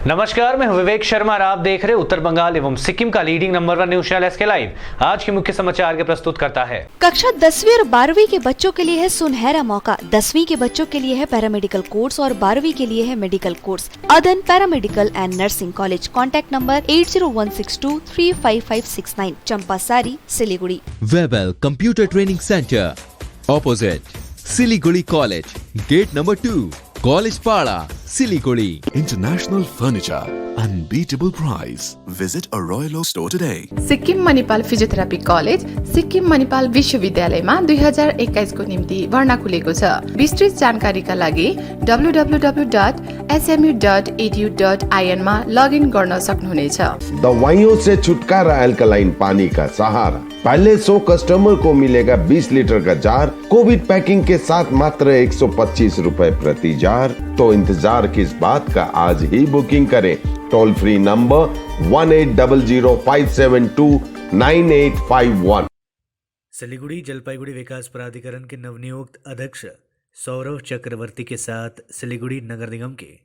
नमस्कार, मैं हूं विवेक शर्मा और आप देख रहे हैं उत्तर बंगाल एवं सिक्किम का leading number 1 news channel SK live. आज के मुख्य समाचार के प्रस्तुत करता है। कक्षा 10वीं और 12वीं के बच्चों के लिए है सुनहरा मौका। 10वीं के बच्चों के लिए है पैरामेडिकल कोर्स और 12वीं के लिए है मेडिकल कोर्स। अदन paramedical and nursing college. Contact number 8016235569, Champasari, Siliguri. Webel computer training centre opposite Siliguri college, gate number 2, college Para, Siliguri. International furniture, unbeatable price. Visit a Royal Oak store today. Sikkim Manipal physiotherapy college Sikkim Manipal विश्वविद्यालयमा 2021 को निम्ति भर्ना खुलेको छ। विस्तृत जानकारीका लागि www.smu.edu.in मा लगइन गर्न सक्नुहुनेछ। दवाइयों से छुटकारा एल्कलाइन पानी का सहारा। पहले 100 कस्टमर को मिलेगा 20 लीटर का जार। कोविड पैकिंग के साथ मात्र 125 रुपए प्रति जार। तो इंतजार किस बात का, आज ही बुकिंग करें। Toll free number 180057298851। Siliguri Jalpaiguri विकास प्राधिकरण के नवनियुक्त अध्यक्ष सौरव चक्रवर्ती के साथ सिलीगुड़ी नगर निगम के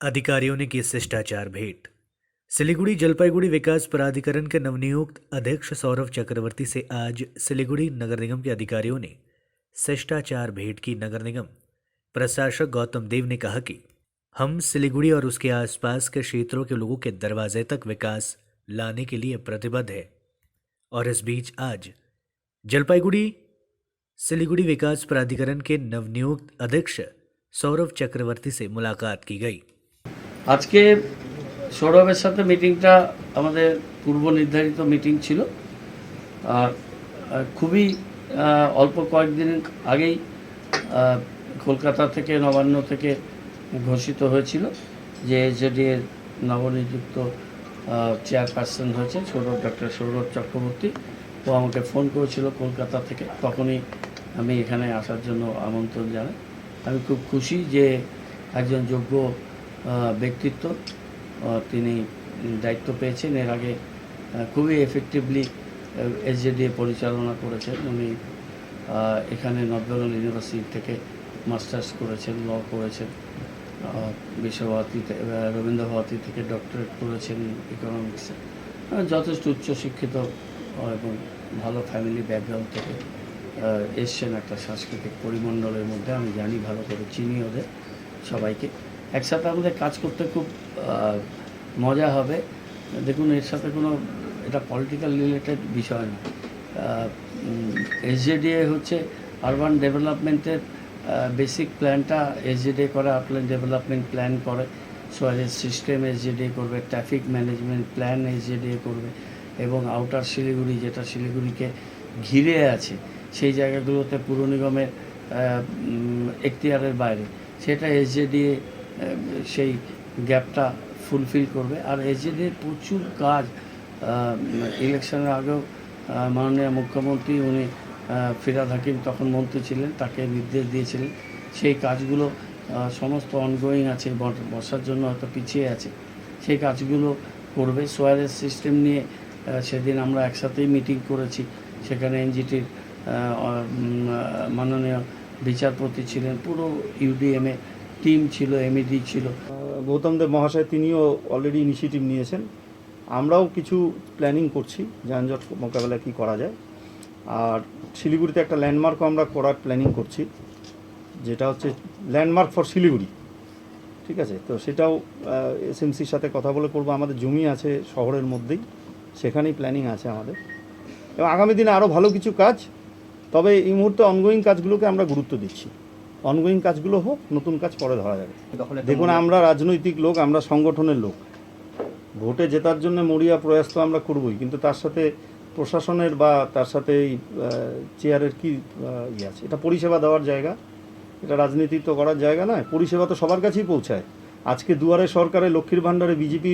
अधिकारियों ने की शिष्टाचार भेंट। सिलीगुड़ी जलपाईगुड़ी विकास प्राधिकरण के नवनियुक्त अध्यक्ष सौरव चक्रवर्ती से आज सिलीगुड़ी नगर निगम के अधिकारियों ने शिष्टाचार भेंट की। नगर निगम प्रशासक गौतम देव ने कहा कि हम सिलीगुड़ी और उसके आसपास के क्षेत्रों के लोगों के दरवाजे तक विकास लाने के लिए प्रतिबद्ध है। और इस बीच आज जलपाईगुड़ी सिलीगुड़ी विकास प्राधिकरण के नवनियुक्त अध्यक्ष सौरव चक्रवर्ती से मुलाकात की गई। आज के সৌরভের সাথে মিটিংটা আমাদের পূর্ব নির্ধারিত মিটিং ছিল। আর খুবই অল্প কয়েকদিন আগেই কলকাতা থেকে নবান্ন থেকে ঘোষিত হয়েছিল যে এসজেডি এর নবনিযুক্ত চেয়ারপারসন হয়েছে ডক্টর সৌরভ চক্রবর্তী। ও আমাকে ফোন করেছিল কলকাতা থেকে, তখনই আমি এখানে আসার জন্য আমন্ত্রণ জানাই। আমি খুব খুশি যে একজন যোগ্য ব্যক্তিত্ব তিনি দায়িত্ব পেয়েছেন। এর আগে খুবই এফেক্টিভলি এসজেডি পরিচালনা করেছেন। উনি এখানে নর্থ বেঙ্গল ইউনিভার্সিটি থেকে মাস্টার্স করেছেন, ল করেছেন, বিশ্বভারতী রবীন্দ্র ভারতী থেকে ডক্টরেট করেছেন ইকোনমিক্সে। যথেষ্ট উচ্চশিক্ষিত এবং ভালো ফ্যামিলি ব্যাকগ্রাউন্ড থেকে এসছেন একটা সাংস্কৃতিক পরিমণ্ডলের মধ্যে। আমি জানি, ভালো করে চিনি ওদের সবাইকে। একসাথে আমাদের কাজ করতে খুব মজা হবে। দেখুন, এর সাথে কোনো এটা পলিটিক্যাল রিলেটেড বিষয় না। এসজেডিএ হচ্ছে আরবান ডেভেলপমেন্টের বেসিক প্ল্যানটা এসজেডিএ করে, আউটলাইন ডেভেলপমেন্ট প্ল্যান করে, সোয়ারেজ সিস্টেম এসজেডিএ করবে, ট্রাফিক ম্যানেজমেন্ট প্ল্যান এসজেডিএ করবে, এবং আউটার শিলিগুড়ি যেটা শিলিগুড়িকে ঘিরে আছে সেই জায়গাগুলোতে পুর নিগমের এখতিয়ারের বাইরে, সেটা এসজেডিএ সেই গ্যাপটা ফুলফিল করবে। আর এসজেডির প্রচুর কাজ ইলেকশনের আগেও মাননীয় মুখ্যমন্ত্রী উনি ফিরহাদ হাকিম তখন মন্ত্রী ছিলেন, তাকে নির্দেশ দিয়েছিলেন সেই কাজগুলো সমস্ত অনগোয়িং আছে। বর্ষার জন্য হয়তো পিছিয়ে আছে, সেই কাজগুলো করবে। সোয়ারেজ সিস্টেম নিয়ে সেদিন আমরা একসাথেই মিটিং করেছি। সেখানে এনজিটির মাননীয় বিচারপতি ছিলেন, পুরো ইউডিএমএ টিম ছিল, এমইডি ছিল। গৌতম দেব মহাশয় তিনিও অলরেডি ইনিশিয়েটিভ নিয়েছেন। আমরাও কিছু প্ল্যানিং করছি যানজট মোকাবেলা কী করা যায়। আর শিলিগুড়িতে একটা ল্যান্ডমার্কও আমরা করার প্ল্যানিং করছি, যেটা হচ্ছে ল্যান্ডমার্ক ফর শিলিগুড়ি। ঠিক আছে, তো সেটাও এসএমসির সাথে কথা বলে করবো। আমাদের জমি আছে শহরের মধ্যেই, সেখানেই প্ল্যানিং আছে আমাদের। এবং আগামী দিনে আরও ভালো কিছু কাজ, তবে এই মুহূর্তে অনগোয়িং কাজগুলোকে আমরা গুরুত্ব দিচ্ছি। অনগোয়িং কাজগুলো হোক, নতুন কাজ পরে ধরা যাবে। দেখুন, আমরা রাজনৈতিক লোক, আমরা সংগঠনের লোক। ভোটে জেতার জন্য মরিয়া প্রয়াস তো আমরা করবই, কিন্তু তার সাথে প্রশাসনের বা তার সাথে এই চেয়ারের কী ইয়ে আছে? এটা পরিষেবা দেওয়ার জায়গা, এটা রাজনীতি তো করার জায়গা নয়। পরিষেবা তো সবার কাছেই পৌঁছায়। আজকে দুয়ারে সরকারে, লক্ষ্মীর ভাণ্ডারে বিজেপি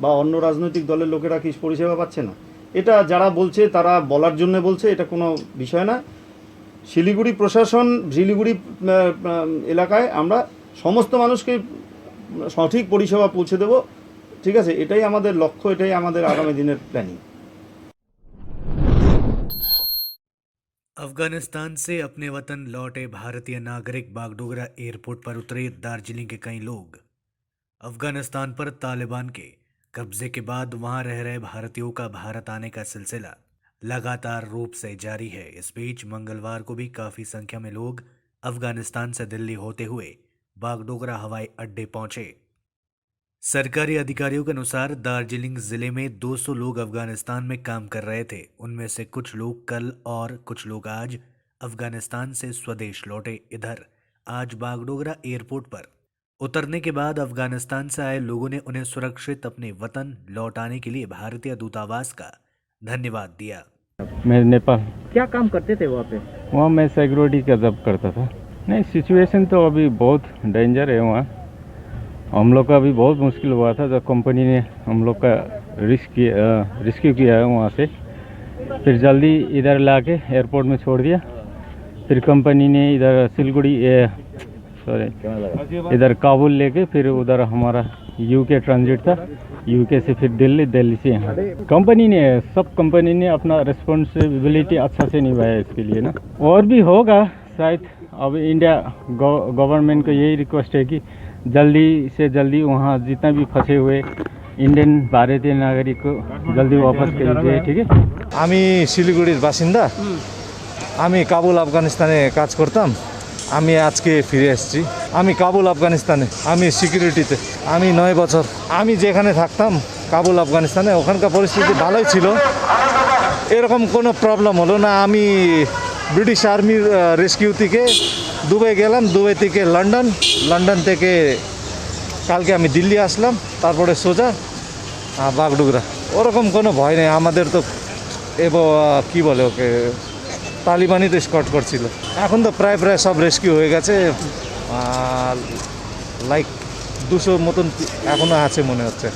বা অন্য রাজনৈতিক দলের লোকেরা কি পরিষেবা পাচ্ছে না? এটা যারা বলছে তারা বলার জন্য বলছে, এটা কোনো বিষয় না। শিলিগুড়ি প্রশাসন, শিলিগুড়ি এলাকায় আমরা সমস্ত মানুষকে সঠিক পরিষেবা পৌঁছে দেব। ঠিক আছে, এটাই আমাদের লক্ষ্য, এটাই আমাদের আগামী দিনের প্ল্যানিং। अफगानिस्तान से अपने वतन लौटे भारतीय नागरिक बागडोगरा एयरपोर्ट पर उतरे दार्जिलिंग के कई लोग अफगानिस्तान पर तालिबान के कब्जे के बाद वहां रह रहे भारतीयों का भारत आने का सिलसिला लगातार रूप से जारी है। इस बीच मंगलवार को भी काफी संख्या में लोग अफगानिस्तान से दिल्ली होते हुए बागडोगरा हवाई अड्डे पहुंचे। सरकारी अधिकारियों के अनुसार दार्जिलिंग जिले में 200 लोग अफगानिस्तान में काम कर रहे थे। उनमें से कुछ लोग कल और कुछ लोग आज अफगानिस्तान से स्वदेश लौटे। इधर आज बागडोगरा एयरपोर्ट पर उतरने के बाद अफगानिस्तान से आए लोगों ने उन्हें सुरक्षित अपने वतन लौटाने के लिए भारतीय दूतावास का धन्यवाद दिया। मैं नेपाल। क्या काम करते थे वहाँ पे? वहाँ मैं सिक्योरिटी का जॉब करता था। नहीं, सिचुएशन तो अभी बहुत डेंजर है वहाँ। हम लोग का भी बहुत मुश्किल हुआ था जब कंपनी ने हम लोग का रिस्क्यू किया है वहाँ से। फिर जल्दी इधर लाके एयरपोर्ट में छोड़ दिया। फिर कंपनी ने इधर सिलीगुड़ी इधर काबुल लेके फिर उधर हमारा यूके ट्रांजिट था। यूके से फिर दिल्ली, दिल्ली से यहाँ। सब कंपनी ने अपना रिस्पॉन्सिबिलिटी अच्छा से निभाया इसके लिए ना। और भी होगा शायद। अब इंडिया गवर्नमेंट को यही रिक्वेस्ट है कि जल्दी से जल्दी वहाँ जितना भी फंसे हुए इंडियन भारतीय नागरिक को जल्दी वापस कीजिए। ठीक है। আমি শিলিগুড়ির বাসিন্দা। আমি কাবুল আফগানিস্তানে কাজ করতাম। আমি আজকে ফিরে এসেছি। আমি কাবুল আফগানিস্তানে, আমি সিকিউরিটিতে। আমি 9 বছর। আমি যেখানে থাকতাম কাবুল আফগানিস্তানে, ওখানকার পরিস্থিতি ভালোই ছিল। এরকম কোনো প্রবলেম হলো না। আমি ব্রিটিশ আর্মির রেস্কিউ থেকে দুবাই গেলাম, দুবাই থেকে লন্ডন, লন্ডন থেকে কালকে আমি দিল্লি আসলাম, তারপরে সোজা বাগডোগরা। ওরকম কোনো ভয় নেই আমাদের। তো কি বলে ওকে, তালিবানি তো স্কট করছিল। এখন তো প্রায় সব রেস্কিউ হয়ে গেছে। লাইক 200 মতন এখনো আছে মনে হচ্ছে।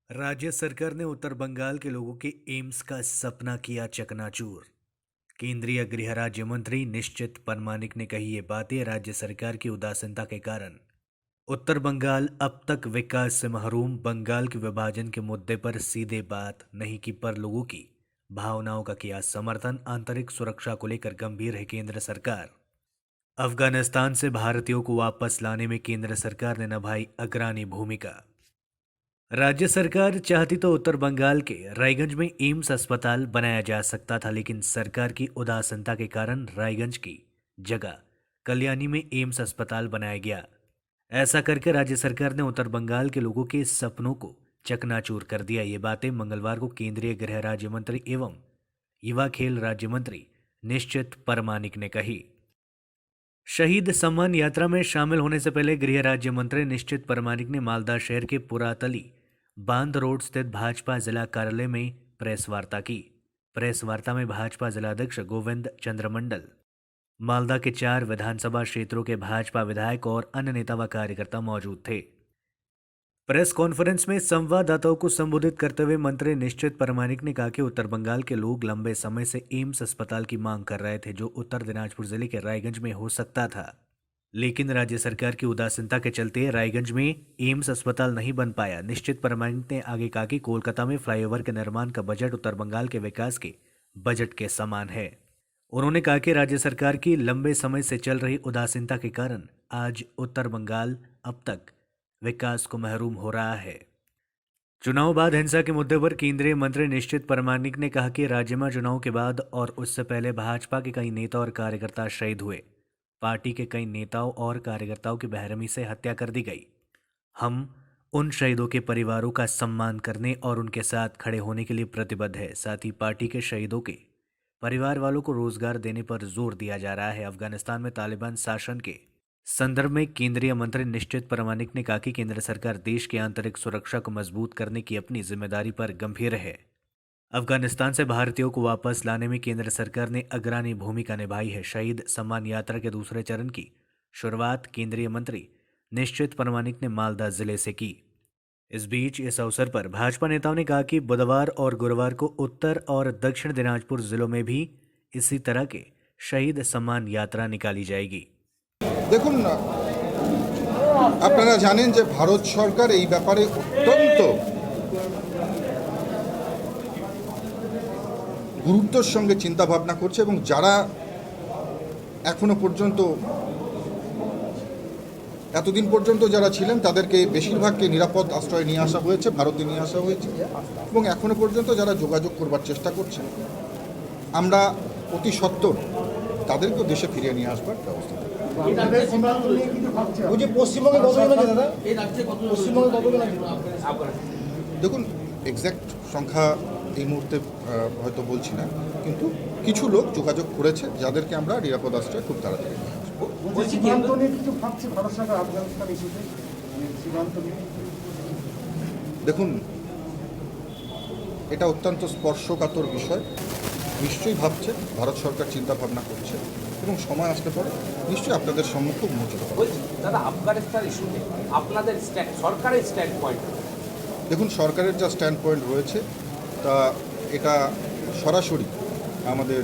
राज्य सरकार ने उत्तर बंगाल के लोगों के एम्स का सपना किया चकनाचूर। केंद्रीय गृह राज्य मंत्री निश्चित परमानिक ने कही ये बातें राज्य सरकार की उदासीनता के कारण। उत्तर बंगाल अब तक विकास से महरूम। बंगाल के विभाजन के मुद्दे पर सीधे बात नहीं की, पर लोगों की भावनाओं का किया समर्थन। आंतरिक सुरक्षा को लेकर गंभीर है केंद्र सरकार। अफगानिस्तान से भारतीयों को वापस लाने में केंद्र सरकार ने निभाई अग्रणी भूमिका। राज्य सरकार चाहती तो उत्तर बंगाल के रायगंज में एम्स अस्पताल बनाया जा सकता था, लेकिन सरकार की उदासीनता के कारण रायगंज की जगह कल्याणी में एम्स अस्पताल बनाया गया। ऐसा करके राज्य सरकार ने उत्तर बंगाल के लोगों के सपनों को चकनाचूर कर दिया। ये बातें मंगलवार को केंद्रीय गृह राज्य मंत्री एवं युवा खेल राज्य मंत्री निश्चित परमानिक ने कही। शहीद सम्मान यात्रा में शामिल होने से पहले गृह राज्य मंत्री निश्चित परमानिक ने मालदा शहर के पुरातली बांध रोड स्थित भाजपा जिला कार्यालय में प्रेस वार्ता की। प्रेस वार्ता में भाजपा जिलाध्यक्ष गोविंद चंद्र मंडल, मालदा के 4 विधानसभा क्षेत्रों के भाजपा विधायक और अन्य नेता व कार्यकर्ता मौजूद थे। प्रेस कॉन्फ्रेंस में संवाददाताओं को संबोधित करते हुए मंत्री निश्चित परमानिक ने कहा कि उत्तर बंगाल के लोग लंबे समय से एम्स अस्पताल की मांग कर रहे थे, जो उत्तर दिनाजपुर जिले के रायगंज में हो सकता था, लेकिन राज्य सरकार की उदासीनता के चलते रायगंज में एम्स अस्पताल नहीं बन पाया। निश्चित परमानिक ने आगे कहा कि कोलकाता में फ्लाईओवर के निर्माण का बजट उत्तर बंगाल के विकास के बजट के समान है। उन्होंने कहा कि राज्य सरकार की लंबे समय से चल रही उदासीनता के कारण आज उत्तर बंगाल अब तक विकास को महरूम हो रहा है। चुनाव बाद हिंसा के मुद्दे पर केंद्रीय मंत्री निश्चित परमानिक ने कहा कि राज्य में चुनाव के बाद और उससे पहले भाजपा के कई नेता और कार्यकर्ता शहीद हुए। पार्टी के कई नेताओं और कार्यकर्ताओं की बेरहमी से हत्या कर दी गई। हम उन शहीदों के परिवारों का सम्मान करने और उनके साथ खड़े होने के लिए प्रतिबद्ध है। साथ ही पार्टी के शहीदों के परिवार वालों को रोजगार देने पर जोर दिया जा रहा है। अफगानिस्तान में तालिबान शासन के संदर्भ में केंद्रीय मंत्री निश्चित परमानिक ने कहा कि केंद्र सरकार देश की आंतरिक सुरक्षा को मजबूत करने की अपनी जिम्मेदारी पर गंभीर है। अफगानिस्तान से भारतीयों को वापस लाने में केंद्र सरकार ने अग्रणी भूमिका निभाई है। शहीद सम्मान यात्रा के दूसरे चरण की शुरुआत केंद्रीय मंत्री निश्चित परमानिक ने मालदा जिले से की। इस बीच इस अवसर पर भाजपा नेताओं ने कहा कि बुधवार और गुरुवार को उत्तर और दक्षिण दिनाजपुर जिलों में भी इसी तरह के शहीद सम्मान यात्रा निकाली जाएगी। দেখুন না, আপনারা জানেন যে ভারত সরকার এই ব্যাপারে অত্যন্ত গুরুত্বের সঙ্গে চিন্তা ভাবনা করছে এবং যারা এখনো পর্যন্ত এতদিন পর্যন্ত যারা ছিলেন তাদেরকে বেশিরভাগকে নিরাপদ আশ্রয় নিয়ে আসা হয়েছে, ভারতে নিয়ে আসা হয়েছে, এবং এখনো পর্যন্ত যারা যোগাযোগ করবার চেষ্টা করছেন আমরা অতি সত্বর তাদেরকেও দেশে ফিরিয়ে নিয়ে আসবার ব্যবস্থা করব। দেখুন, এক্স্যাক্ট সংখ্যা এই মুহূর্তে হয়তো বলছি না, কিন্তু কিছু লোক যোগাযোগ করেছে যাদেরকে আমরা নিরাপদ আশ্রয় খুব তাড়াতাড়ি নিয়ে আসবো। দেখুন, এটা অত্যন্ত স্পর্শকাতর বিষয়, নিশ্চয়ই ভাবছে, ভারত সরকার চিন্তা ভাবনা করছে এবং সময় আসতে পারে নিশ্চয়ই আপনাদের সম্মুখে উন্মোচিত হবে। দাদা, আফগানিস্তান ইস্যুতে আপনাদের সরকারের স্ট্যান্ড পয়েন্ট? দেখুন, সরকারের যা স্ট্যান্ড পয়েন্ট রয়েছে তা এটা সরাসরি আমাদের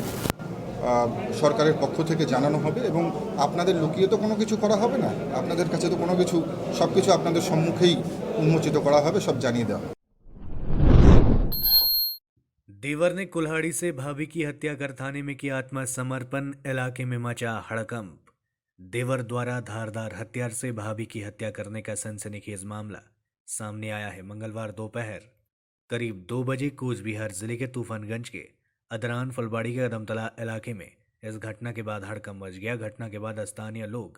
সরকারের পক্ষ থেকে জানানো হবে এবং আপনাদের লুকিয়ে তো কোনো কিছু করা হবে না, আপনাদের কাছে তো কোনো কিছু, সব কিছু আপনাদের সম্মুখেই উন্মোচিত করা হবে, সব জানিয়ে দেওয়া হবে। देवर ने कुल्हाड़ी से भाभी की हत्या कर थाने में किया आत्मसमर्पण, इलाके में मचा हड़कंप। देवर द्वारा धारदार हथियार से भाभी की हत्या करने का सनसनीखेज मामला सामने आया है। मंगलवार दोपहर करीब 2 बजे कूच बिहार जिले के तूफानगंज के अदरान फुलबाड़ी के कदमतला इलाके में इस घटना के बाद हड़कंप मच गया। घटना के बाद स्थानीय लोग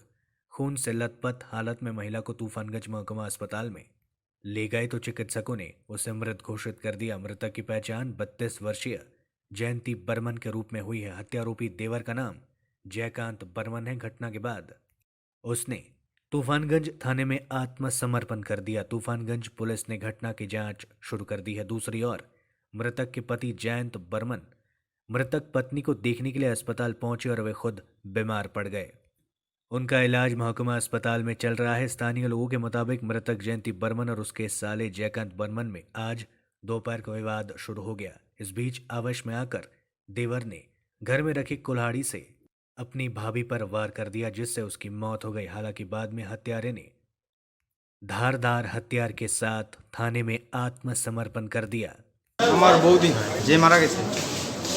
खून से लथपथ हालत में महिला को तूफानगंज महकुमा अस्पताल में ले गए तो चिकित्सकों ने उसे मृत घोषित कर दिया। मृतक की पहचान 32 वर्षीय जयंती बर्मन के रूप में हुई है। हत्यारोपी देवर का नाम जयकांत बर्मन है। घटना के बाद उसने तूफानगंज थाने में आत्मसमर्पण कर दिया। तूफानगंज पुलिस ने घटना की जांच शुरू कर दी है। दूसरी ओर मृतक के पति जयंत बर्मन मृतक पत्नी को देखने के लिए अस्पताल पहुंचे और वे खुद बीमार पड़ गए। उनका इलाज महकुमा अस्पताल में चल रहा है। स्थानीय लोगों के मुताबिक मृतक जयंती बर्मन और उसके साले जयकांत बर्मन में आज दोपहर का विवाद शुरू हो गया। इस बीच आवेश में आकर देवर ने घर में रखी कुल्हाड़ी से अपनी भाभी पर वार कर दिया, जिससे उसकी मौत हो गई। हालांकि बाद में हत्यारे ने धारदार हथियार के साथ थाने में आत्मसमर्पण कर दिया। আমার বৌদি হয় যে মারা গেছে,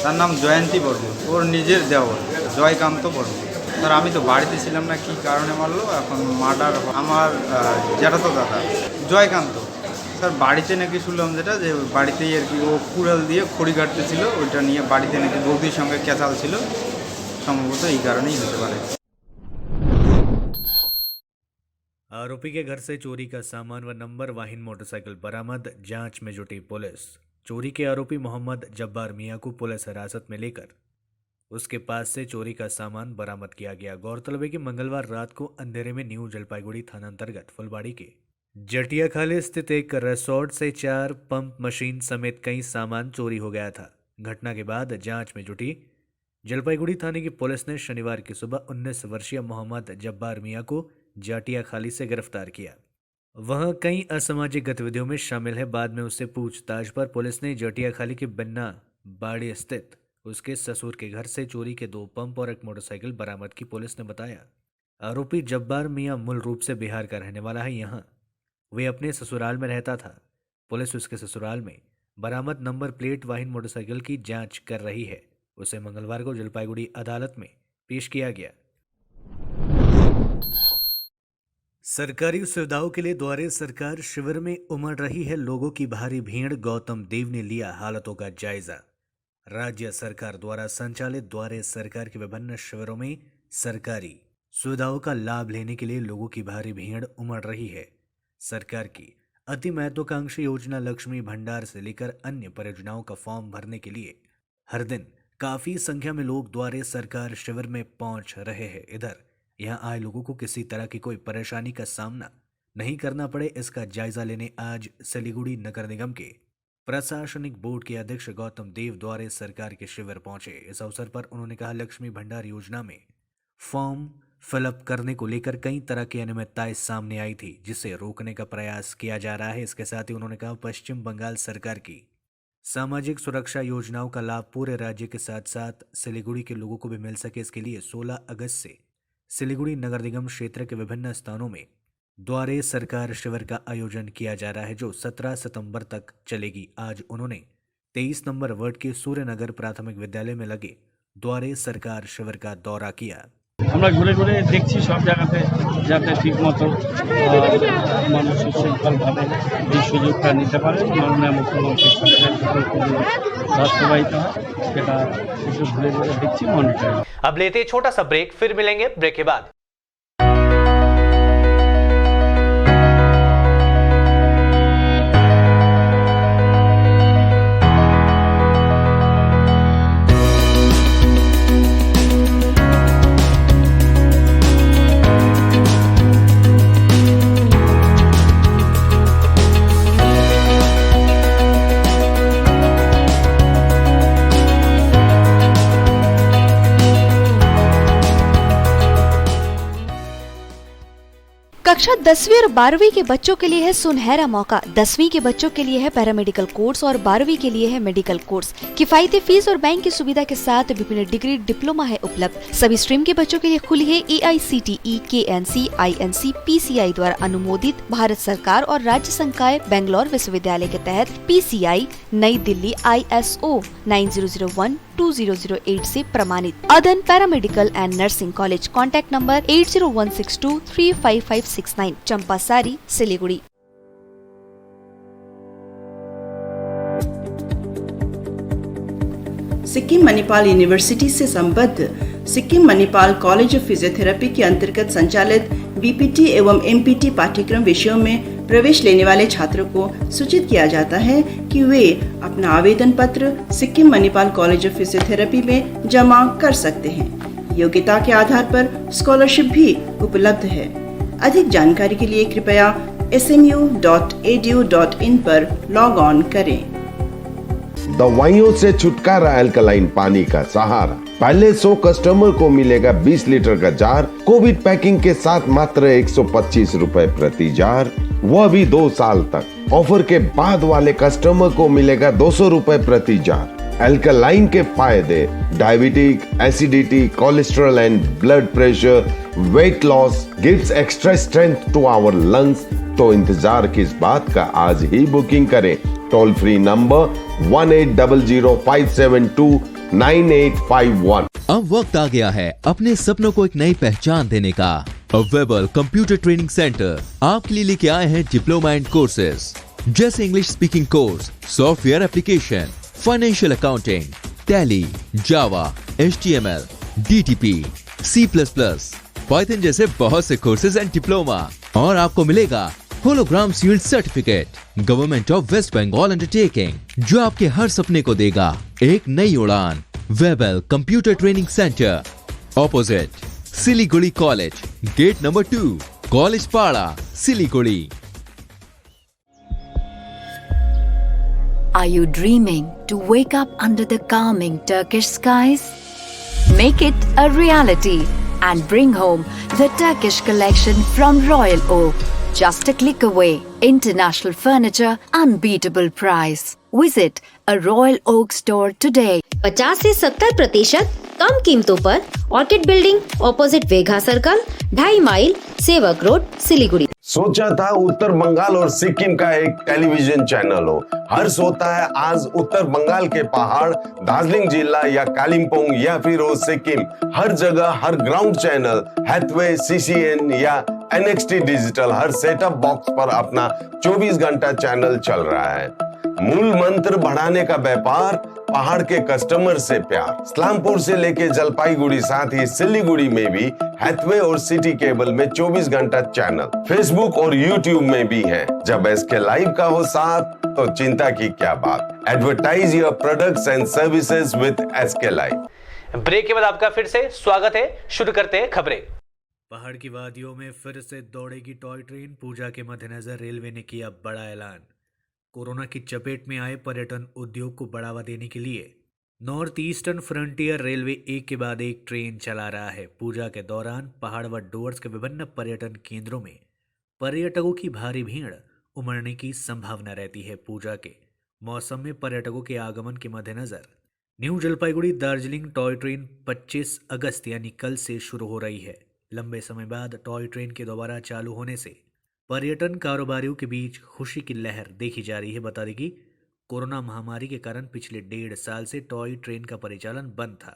তার নাম জয়ন্তী বর্মন, ওর নিজের দেওর জয়কান্ত বর্মন। স্যার, আমি তো বাড়িতে ছিলাম না, কি কারণে মারলো এখন মার্ডার। আমার জ্যাঠাতো দাদা জয়কান্ত, স্যার বাড়িতে নাকি শুনলাম যেটা, যে বাড়িতেই আর কি ও কুড়াল দিয়ে খড়ি কাটতেছিল, ওইটা নিয়ে বাড়িতে নাকি বৌদির সঙ্গে ক্যাচাল ছিল, সম্ভবত এই কারণেই হতে পারে। आरोपी के घर से चोरी का सामान व नंबर वाहिन मोटरसाइकिल बरामद। जांच में जुटी पुलिस। चोरी के आरोपी मोहम्मद जब्बार मियां को पुलिस हिरासत में लेकर उसके पास से चोरी का सामान बरामद किया गया। गौरतलब है कि मंगलवार रात को अंधेरे में न्यू जलपाईगुड़ी थाना अंतर्गत फुलबाड़ी के जटिया खाली स्थित एक रिसोर्ट से 4 पंप मशीन समेत कई सामान चोरी हो गया था। घटना के बाद जांच में जुटी जलपाईगुड़ी थाने की पुलिस ने शनिवार की सुबह 19 वर्षीय मोहम्मद जब्बार मियां को जाटिया खाली से गिरफ्तार किया। वह कई असामाजिक गतिविधियों में शामिल है। बाद में उससे पूछताछ पर पुलिस ने जाटिया खाली के बन्ना बाड़ी स्थित उसके ससुर के घर से चोरी के 2 पंप और एक मोटरसाइकिल बरामद की। पुलिस ने बताया आरोपी जब्बार मियां मूल रूप से बिहार का रहने वाला है। यहाँ वे अपने ससुराल में रहता था। पुलिस उसके ससुराल में बरामद नंबर प्लेट वाहिन मोटरसाइकिल की जांच कर रही है। उसे मंगलवार को जलपाईगुड़ी अदालत में पेश किया गया। सरकारी सुविधाओं के लिए द्वारे सरकार शिविर में उमड़ रही है लोगों की भारी भीड़। गौतम देव ने लिया हालातों का जायजा। राज्य सरकार द्वारा संचालित द्वारे सरकार के विभिन्न शिविरों में सरकारी सुविधाओं का लाभ लेने के लिए लोगों की भारी भीड़ उमड़ रही है। सरकार की अति महत्वाकांक्षी योजना लक्ष्मी भंडार से लेकर अन्य परियोजनाओं का फॉर्म भरने के लिए हर दिन काफी संख्या में लोग द्वारे सरकार शिविर में पहुंच रहे हैं। इधर यहां आए लोगों को किसी तरह की कोई परेशानी का सामना नहीं करना पड़े, इसका जायजा लेने आज सिलीगुड़ी नगर निगम के प्रशासनिक बोर्ड के अध्यक्ष गौतम देव द्वारे सरकार के शिविर पहुंचे। इस अवसर पर उन्होंने कहा लक्ष्मी भंडार योजना में फॉर्म फिलअप करने को लेकर कई तरह की अनियमितताएं सामने आई थी, जिसे रोकने का प्रयास किया जा रहा है। इसके साथ ही उन्होंने कहा पश्चिम बंगाल सरकार की सामाजिक सुरक्षा योजनाओं का लाभ पूरे राज्य के साथ साथ सिलीगुड़ी के लोगों को भी मिल सके, इसके लिए 16 अगस्त से सिलीगुड़ी नगर निगम क्षेत्र के विभिन्न स्थानों में द्वारे सरकार शिविर का आयोजन किया जा रहा है, जो 17 सितंबर तक चलेगी। आज उन्होंने 23 नंबर वार्ड के सूर्यनगर प्राथमिक विद्यालय में लगे द्वारे सरकार शिविर का दौरा किया। আমরা ঘুরে ঘুরে দেখছি সব জায়গাতে যাতে ঠিকমতো মানুষ সুশৃঙ্খলভাবে এই সুযোগটা নিতে পারে, মাননীয় মুখ্যমন্ত্রী বাস্তবায়িত হয়, সেটা একটু ঘুরে ঘুরে দেখছি, মনিটর। अब लेते हैं छोटा सा ब्रेक, फिर मिलेंगे ब्रेक के बाद। कक्षा 10वीं और 12वीं के बच्चों के लिए है सुनहरा मौका। 10वीं के बच्चों के लिए है पैरामेडिकल कोर्स और 12वीं के लिए है मेडिकल कोर्स। किफायती फीस और बैंक की सुविधा के साथ विभिन्न डिग्री डिप्लोमा है उपलब्ध। सभी स्ट्रीम के बच्चों के लिए खुली है AICTE, KNC, INC, PCI द्वारा अनुमोदित भारत सरकार और राज्य संकाय बेंगलोर विश्वविद्यालय के तहत PCI नई दिल्ली ISO 9001-2008 से प्रमाणित। अदन paramedical and nursing college, contact number 8016235569, Champasari, Siliguri. Sikkim Manipal university से संबद्ध Sikkim Manipal college of physiotherapy के अंतर्गत संचालित BPT एवं MPT पाठ्यक्रम विषयों में प्रवेश लेने वाले छात्रों को सूचित किया जाता है कि वे अपना आवेदन पत्र Sikkim Manipal college of physiotherapy में जमा कर सकते हैं। योग्यता के आधार पर स्कॉलरशिप भी उपलब्ध है। अधिक जानकारी के लिए कृपया smu.edu.in पर लॉग ऑन करें। दवाइयों से छुटकारा अल्कलाइन पानी का सहारा। पहले 100 कस्टमर को मिलेगा 20 लीटर का जार, कोविड पैकिंग के साथ मात्र 125 रुपए प्रति जार, वह भी 2 साल तक। ऑफर के बाद वाले कस्टमर को मिलेगा 200 रुपए प्रति जार। अल्कलाइन के फायदे: diabetic, acidity, cholesterol and blood pressure, weight loss, gives extra strength to our lungs. तो इंतजार किस बात का, आज ही बुकिंग करें। Toll free number 180057298851। अब वक्त आ गया है अपने सपनों को एक नई पहचान देने का। वेबल कंप्यूटर ट्रेनिंग सेंटर आपके लिए लेके आए हैं डिप्लोमा एंड कोर्सेज जैसे English speaking course, software application, financial accounting, Tally, Java, HTML, DTP, C++, Python जैसे बहुत से कोर्सेज एंड डिप्लोमा। और आपको मिलेगा hologram sealed certificate government of West Bengal undertaking, जो आपके हर सपने को देगा एक नई उड़ान। Webel computer training centre, opposite Siliguri college, gate number 2, college Para, Siliguri. Are you dreaming to wake up under the calming Turkish skies? Make it a reality and bring home the Turkish collection from Royal Oak. Just a click away. International furniture, unbeatable price. Visit a Royal Oak store today. 50 से 70% कम कीमतों पर orchid building, opposite Vega circle, 2.5 mile, Sevoke road, Siliguri. सोचा था उत्तर बंगाल और सिक्किम का एक television channel हो। हर्ष होता है आज उत्तर बंगाल के पहाड़, दार्जिलिंग जिला या कालिम्पोंग या फिर हो सिक्किम, हर जगह हर ग्राउंड चैनल हैथवे, CCN या NXT डिजिटल हर सेटअप बॉक्स पर अपना 24 घंटा चैनल चल रहा है। मूल मंत्र बढ़ाने का व्यापार, पहाड़ के कस्टमर से प्यार। इस्लामपुर से लेके जलपाईगुड़ी, साथ ही सिलीगुड़ी में भी हैथवे और सिटी केबल में 24 घंटा चैनल, फेसबुक और यूट्यूब में भी है। जब SK लाइव का हो साथ तो चिंता की क्या बात। Advertise your products and services with SK live. Break के बाद आपका फिर से स्वागत है। शुरू करते हैं खबरें। पहाड़ की वादियों में फिर से दौड़ेगी टॉय ट्रेन। पूजा के मद्देनजर रेलवे ने किया बड़ा ऐलान। कोरोना की चपेट में आए पर्यटन उद्योग को बढ़ावा देने के लिए नॉर्थ ईस्टर्न फ्रंटियर रेलवे एक के बाद एक ट्रेन चला रहा है। पूजा के दौरान पहाड़ व डोर्स के विभिन्न पर्यटन केंद्रों में पर्यटकों की भारी भीड़ उमड़ने की संभावना रहती है। पूजा के मौसम में पर्यटकों के आगमन के मद्देनजर new Jalpaiguri Darjeeling toy train 25 अगस्त यानी कल से शुरू हो रही है। लंबे समय बाद टॉय ट्रेन के दोबारा चालू होने से पर्यटन कारोबारियों के बीच खुशी की लहर देखी जा रही है। बता दें कि कोरोना महामारी के कारण पिछले 1.5 साल से टॉय ट्रेन का परिचालन बंद था।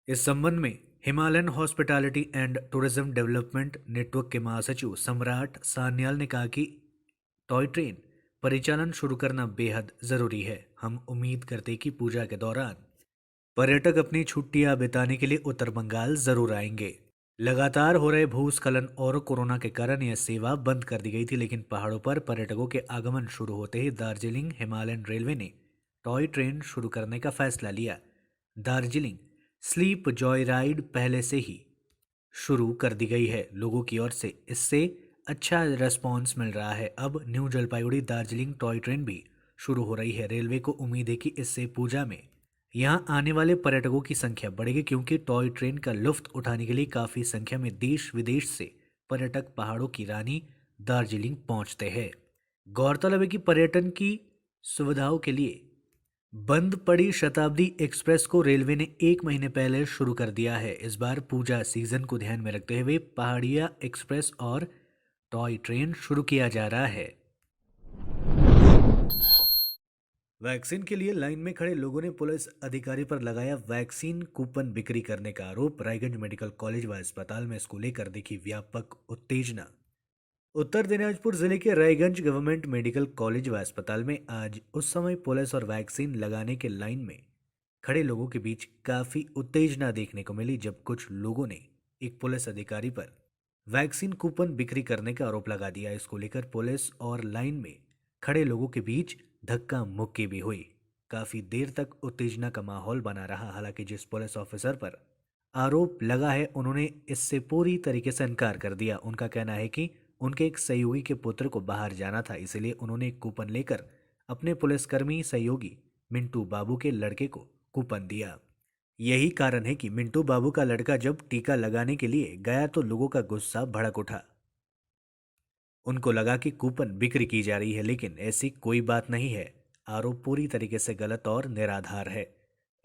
इस संबंध में Himalayan hospitality and tourism development network के महासचिव सम्राट सान्याल ने कहा कि टॉय ट्रेन परिचालन शुरू करना बेहद जरूरी है। हम उम्मीद करते कि पूजा के दौरान पर्यटक अपनी छुट्टियां बिताने के लिए उत्तर बंगाल जरूर आएंगे। लगातार हो रहे भूस्खलन और कोरोना के कारण यह सेवा बंद कर दी गई थी, लेकिन पहाड़ों पर पर्यटकों के आगमन शुरू होते ही दार्जिलिंग हिमालयन रेलवे ने टॉय ट्रेन शुरू करने का फैसला लिया। दार्जिलिंग स्लीप जॉय राइड पहले से ही शुरू कर दी गई है। लोगों की ओर से इससे अच्छा रिस्पॉन्स मिल रहा है। अब new Jalpaiguri Darjeeling toy train भी शुरू हो रही है। रेलवे को उम्मीद है कि इससे पूजा में यहां आने वाले पर्यटकों की संख्या बढ़ेगी, क्योंकि टॉय ट्रेन का लुत्फ उठाने के लिए काफ़ी संख्या में देश विदेश से पर्यटक पहाड़ों की रानी दार्जिलिंग पहुंचते हैं। गौरतलब है कि पर्यटन की सुविधाओं के लिए बंद पड़ी शताब्दी एक्सप्रेस को रेलवे ने 1 महीने पहले शुरू कर दिया है। इस बार पूजा सीजन को ध्यान में रखते हुए पहाड़िया एक्सप्रेस और टॉय ट्रेन शुरू किया जा रहा है। वैक्सीन के लिए लाइन में खड़े लोगों ने पुलिस अधिकारी पर लगाया वैक्सीन कूपन बिक्री करने का आरोप। रायगंज मेडिकल कॉलेज व अस्पताल में इसको लेकर दिखी व्यापक उत्तेजना। उत्तर दिनाजपुर जिले के रायगंज गवर्नमेंट मेडिकल कॉलेज व अस्पताल में आज उस समय पुलिस और वैक्सीन लगाने के लाइन में खड़े लोगों के बीच काफी उत्तेजना देखने को मिली, जब कुछ लोगों ने एक पुलिस अधिकारी पर वैक्सीन कूपन बिक्री करने का आरोप लगा दिया। इसको लेकर पुलिस और लाइन में खड़े लोगों के बीच धक्का मुक्की भी हुई। काफी देर तक उत्तेजना का माहौल बना रहा। हालांकि जिस पुलिस ऑफिसर पर आरोप लगा है उन्होंने इससे पूरी तरीके से इनकार कर दिया। उनका कहना है कि उनके एक सहयोगी के पुत्र को बाहर जाना था, इसलिए उन्होंने एक कूपन लेकर अपने पुलिसकर्मी सहयोगी मिंटू बाबू के लड़के को कूपन दिया। यही कारण है कि मिंटू बाबू का लड़का जब टीका लगाने के लिए गया तो लोगों का गुस्सा भड़क उठा। उनको लगा कि कूपन बिक्री की जा रही है, लेकिन ऐसी कोई बात नहीं है। आरोप पूरी तरीके से गलत और निराधार है।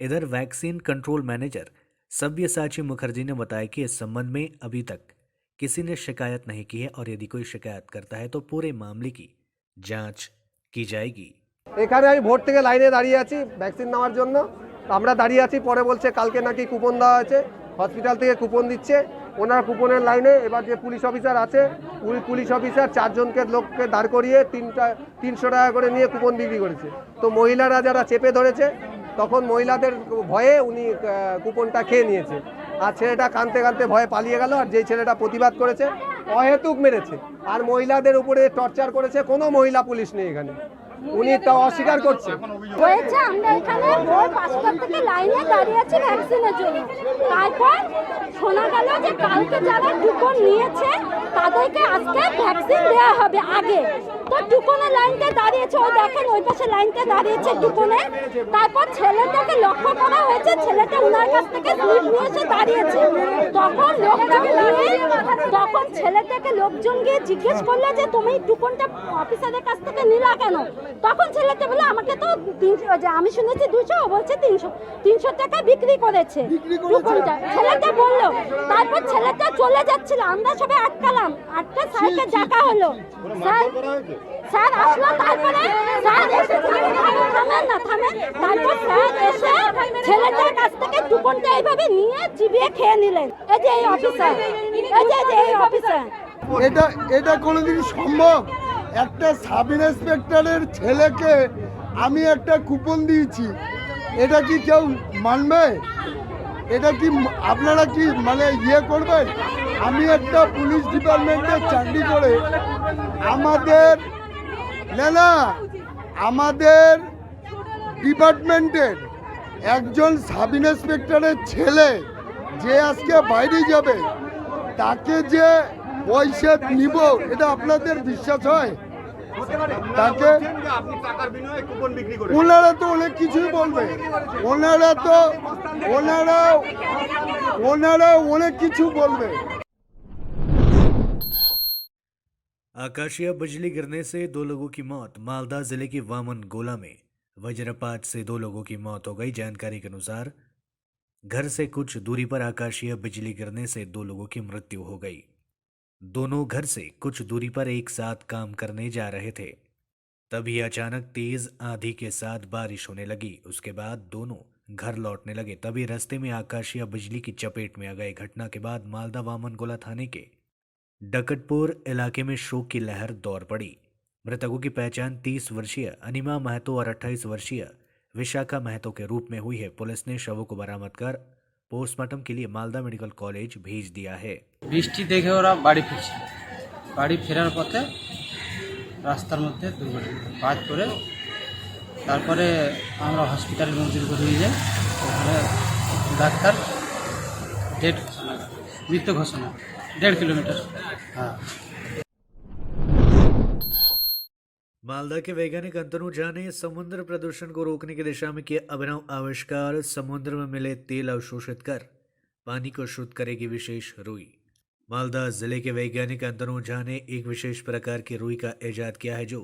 इधर vaccine control manager Sabyasachi Mukherjee ने बताया कि इस संबंध में अभी तक किसी ने शिकायत नहीं की है और यदि कोई शिकायत करता है तो पूरे मामले की जांच की जाएगी। এখানে আমি ভোট থেকে লাইনে দাঁড়িয়ে আছি ভ্যাকসিন নেওয়ার জন্য। আমরা দাঁড়িয়ে আছি, পরে বলছে কালকে নাকি কুপন দেওয়া হয়েছে, হসপিটাল থেকে কুপন দিচ্ছে। ওনার কুপনের লাইনে এবার যে পুলিশ অফিসার আছে, পুলিশ অফিসার 4 জনকে লোককে দাঁড় করিয়ে 300 টাকা করে নিয়ে কুপন বিক্রি করেছে। তো মহিলারা যারা চেপে ধরেছে তখন মহিলাদের ভয়ে উনি কুপনটা খেয়ে নিয়েছে। আর ছেলেটা কাঁদতে কাঁদতে ভয়ে পালিয়ে গেল। আর যেই ছেলেটা প্রতিবাদ করেছে অহেতুক মেরেছে আর মহিলাদের উপরে টর্চার করেছে। কোনো মহিলা পুলিশ নেই এখানে, উনি তা অস্বীকার করছে। হয়েছে আমরা এখানে ভোর 5টা থেকে লাইনে দাঁড়িয়ে আছি ভ্যাকসিনের জন্য। তারপর শোনা গেল যে কালকে যারা কুপন নিয়েছে তাদেরকে আজকে ভ্যাকসিন দেওয়া হবে আগে। তো কুপনের লাইনতে দাঁড়িয়েছে, ওই দেখেন ওই পাশে লাইনতে দাঁড়িয়েছে কুপনে। তারপর ছেলেটাকে লক্ষ্য করা হয়েছে, ছেলেটা ওনার কাছ থেকে স্লিপ নিয়ে এসে দাঁড়িয়েছে। তখন ছেলেটাকে লোকজন গিয়ে জিজ্ঞেস করলো যে তুমি কুপনটা অফিসারের কাছ থেকে নিলা কেন? তখন ছেলেটা বলে আমাকে তো 300, আমি শুনেছি 200, ও বলছে 300 টাকা বিক্রি করেছে কুপনটা। ছেলেটা বললো। তারপর ছেলেটা চলে যাচ্ছিল, আমরা সবাই আটকালাম। আটকে স্যারকে ডাকা হলো। স্যার আসলো। তারপরে স্যার এসে থামেন। তারপর স্যার এসে ছেলেটার কাছ থেকে কুপনটা এইভাবে নিয়ে চিবিয়ে খেয়ে নিলেন। এই যে এই অফিসার, এই অফিসার। এটা কোনোদিন সম্ভব? একটা সাব ইন্সপেক্টরের ছেলেকে আমি একটা কুপন দিয়েছি, এটা কি কেউ মানবে? এটা কি আপনারা কি মানে ইয়ে করবেন? আমি একটা পুলিশ ডিপার্টমেন্টে চাকরি করে আমাদের ডিপার্টমেন্টের একজন সাব ইন্সপেক্টরের ছেলে যে আজকে বাইরে যাবে তাকে যে পয়সা নিব, এটা আপনাদের বিশ্বাস হয়? তাকে ওনারা তো অনেক কিছুই বলবে, ওনারা অনেক কিছু বলবে। आकाशीय बिजली गिरने से 2 लोगों की मौत। मालदा जिले के वामन गोला में वज्रपात से 2 लोगों की मौत हो गई। जानकारी के अनुसार घर से कुछ दूरी पर आकाशीय बिजली गिरने से 2 लोगों की मृत्यु हो गई। दोनों घर से कुछ दूरी पर एक साथ काम करने जा रहे थे। तभी अचानक तेज आंधी के साथ बारिश होने लगी। उसके बाद दोनों घर लौटने लगे तभी रास्ते में आकाशीय बिजली की चपेट में आ गए। घटना के बाद मालदा वामन गोला थाने के डकटपुर इलाके में शोक की लहर दौड़ पड़ी। मृतकों की पहचान 30 वर्षीय अनिमा महतो और 28 वर्षीय विशाखा महतो के रूप में हुई है। पुलिस ने शवों को बरामद कर पोस्टमार्टम के लिए मालदा मेडिकल कॉलेज भेज दिया है। বৃষ্টি দেখে ওরা বাড়ি ফিরছে, বাড়ি ফেরার পথে রাস্তার মধ্যে দুর্ঘটনা বাদ করে তারপরে আমরা হসপিটালে মঞ্জুর করে নিয়ে যাই। ওখানে ডাক্তার ডেড ঘোষণা, মৃত্যু ঘোষণা 1.5 किलोमीटर। हाँ, मालदा के वैज्ञानिक अंतनु झा ने समुद्र प्रदूषण को रोकने की दिशा में किया अभिनव आविष्कार। समुद्र में मिले तेल अवशोषित कर पानी को शुद्ध करेगी विशेष रुई। मालदा जिले के वैज्ञानिक अंतनु झा ने एक विशेष प्रकार की रुई का इजाद किया है जो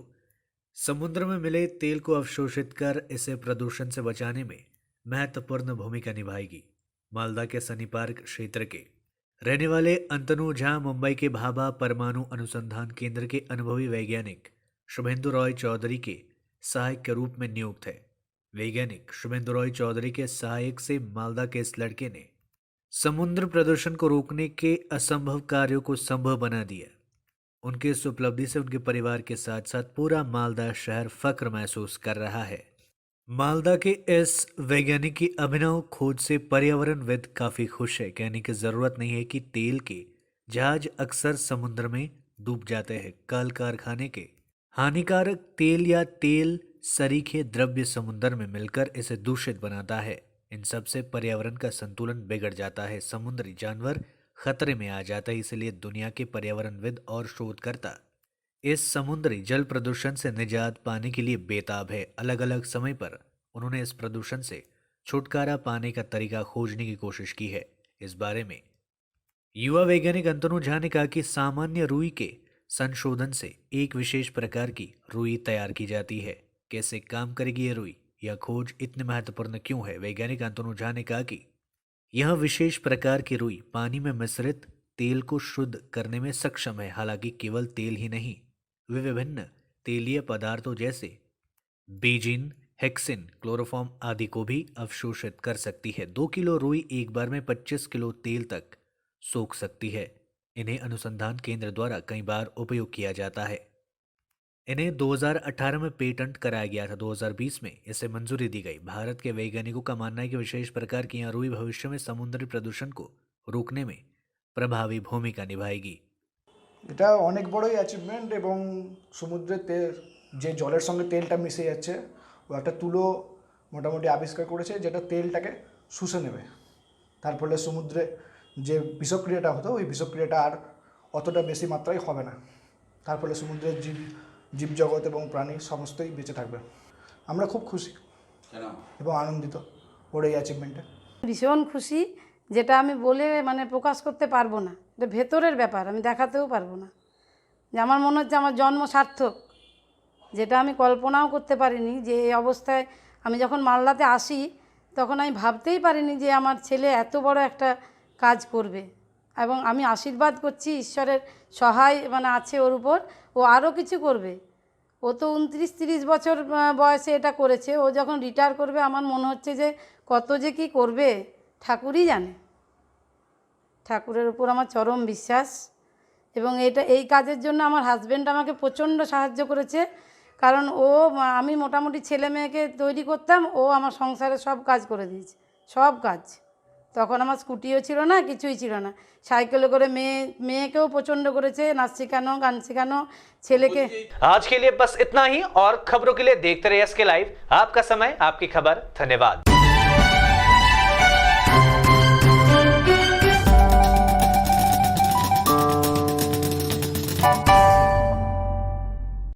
समुद्र में मिले तेल को अवशोषित कर इसे प्रदूषण से बचाने में महत्वपूर्ण भूमिका निभाएगी। मालदा के सनी पार्क क्षेत्र के रहने वाले अंतनु झा मुंबई के भाभा परमाणु अनुसंधान केंद्र के अनुभवी वैज्ञानिक शुभेंदु रॉय चौधरी के सहायक के रूप में नियुक्त है। वैज्ञानिक शुभेंदु रॉय चौधरी के सहायक से मालदा के इस लड़के ने समुद्र प्रदूषण को रोकने के असंभव कार्यों को संभव बना दिया। उनके इस उपलब्धि से उनके परिवार के साथ साथ पूरा मालदा शहर फक्र महसूस कर रहा है। मालदा के इस वैज्ञानिक की अभिनव खोज से पर्यावरणविद काफी खुश है। कहने की जरूरत नहीं है कि तेल के जहाज अक्सर समुद्र में डूब जाते हैं। कल कारखाने के हानिकारक तेल या तेल सरीखे द्रव्य समुद्र में मिलकर इसे दूषित बनाता है। इन सब से पर्यावरण का संतुलन बिगड़ जाता है, समुद्री जानवर खतरे में आ जाता है। इसलिए दुनिया के पर्यावरणविद और शोधकर्ता इस समुद्री जल प्रदूषण से निजात पाने के लिए बेताब है। अलग अलग समय पर उन्होंने इस प्रदूषण से छुटकारा पाने का तरीका खोजने की कोशिश की है। इस बारे में युवा वैज्ञानिक अंतनु झा ने कहा कि सामान्य रुई के संशोधन से एक विशेष प्रकार की रुई तैयार की जाती है। कैसे काम करेगी ये रुई, यह खोज इतनी महत्वपूर्ण क्यों है? वैज्ञानिक अंतनु झा ने कहा कि यह विशेष प्रकार की रुई पानी में मिश्रित तेल को शुद्ध करने में सक्षम है। हालांकि केवल तेल ही नहीं, वे विभिन्न तेलीय पदार्थों जैसे बेंजीन, हेक्सिन, क्लोरोफॉर्म आदि को भी अवशोषित कर सकती है। 2 किलो रुई एक बार में 25 किलो तेल तक सोख सकती है। इन्हें अनुसंधान केंद्र द्वारा कई बार उपयोग किया जाता है। इन्हें 2018 में पेटेंट कराया गया था। 2020 में इसे मंजूरी दी गई। भारत के वैज्ञानिकों का मानना है कि विशेष प्रकार की यह रुई भविष्य में समुद्री प्रदूषण को रोकने में प्रभावी भूमिका निभाएगी। এটা অনেক বড়ই অ্যাচিভমেন্ট এবং সমুদ্রের তেল যে জলের সঙ্গে তেলটা মিশে যাচ্ছে ও একটা তুলো মোটামুটি আবিষ্কার করেছে যেটা তেলটাকে শুষে নেবে। তার ফলে সমুদ্রে যে বিষক্রিয়াটা হতো ওই বিষক্রিয়াটা আর অতটা বেশি মাত্রায় হবে না। তার ফলে সমুদ্রের জীবজগৎ এবং প্রাণী সমস্তই বেঁচে থাকবে। আমরা খুব খুশি এবং আনন্দিত ওর এই অ্যাচিভমেন্টে। ভীষণ খুশি, যেটা আমি বলে মানে প্রকাশ করতে পারবো না। এটা ভেতরের ব্যাপার, আমি দেখাতেও পারবো না। যে আমার মনে হচ্ছে আমার জন্ম সার্থক, যেটা আমি কল্পনাও করতে পারিনি যে এই অবস্থায় আমি যখন মালদাতে আসি তখন আমি ভাবতেই পারিনি যে আমার ছেলে এত বড় একটা কাজ করবে। এবং আমি আশীর্বাদ করছি ঈশ্বরের সহায় মানে আছে ওর উপর, ও আরও কিছু করবে। ও তো 29-30 বছর বয়সে এটা করেছে। ও যখন রিটায়ার করবে আমার মনে হচ্ছে যে কত যে কী করবে ঠাকুরই জানে। ঠাকুরের উপর আমার চরম বিশ্বাস এবং এই কাজের জন্য আমার হাজব্যান্ড আমাকে প্রচণ্ড সাহায্য করেছে। কারণ আমি মোটামুটি ছেলে মেয়েকে তৈরি করতাম, ও আমার সংসারে সব কাজ করে দিয়েছে, সব কাজ। তখন আমার স্কুটিও ছিল না, কিছুই ছিল না। সাইকেলে করে মেয়েকেও প্রচণ্ড করেছে, নাচ শেখানো, গান শেখানো, ছেলেকে। आज के लिए बस इतना ही और खबरों के लिए देखते रहिए SK लाइव। आपका समय आपकी खबर। धन्यवाद।